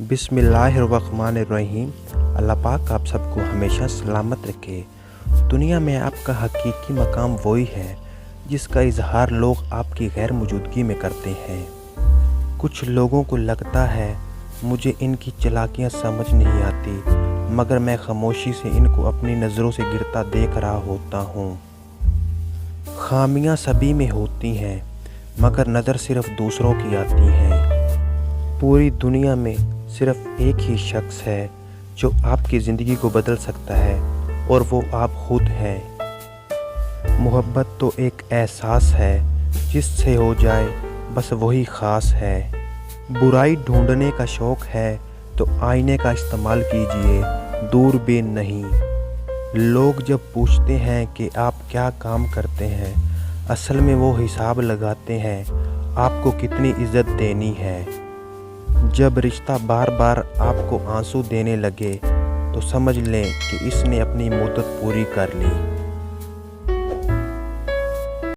बिस्मिल्लाहिर्रहमानिर्रहीम। अल्लाह पाक आप सबको हमेशा सलामत रखे। दुनिया में आपका हकीकी मकाम वही है जिसका इजहार लोग आपकी गैर मौजूदगी में करते हैं। कुछ लोगों को लगता है मुझे इनकी चालाकियाँ समझ नहीं आती, मगर मैं खामोशी से इनको अपनी नज़रों से गिरता देख रहा होता हूँ। खामियाँ सभी में होती हैं, मगर नज़र सिर्फ दूसरों की आती हैं। पूरी दुनिया में सिर्फ एक ही शख्स है जो आपकी ज़िंदगी को बदल सकता है, और वो आप खुद हैं। मोहब्बत तो एक एहसास है, जिससे हो जाए बस वही ख़ास है। बुराई ढूंढने का शौक़ है तो आईने का इस्तेमाल कीजिए, दूरबीन नहीं। लोग जब पूछते हैं कि आप क्या काम करते हैं, असल में वो हिसाब लगाते हैं आपको कितनी इज़्ज़त देनी है। जब रिश्ता बार बार आपको आंसू देने लगे तो समझ लें कि इसने अपनी मुद्दत पूरी कर ली।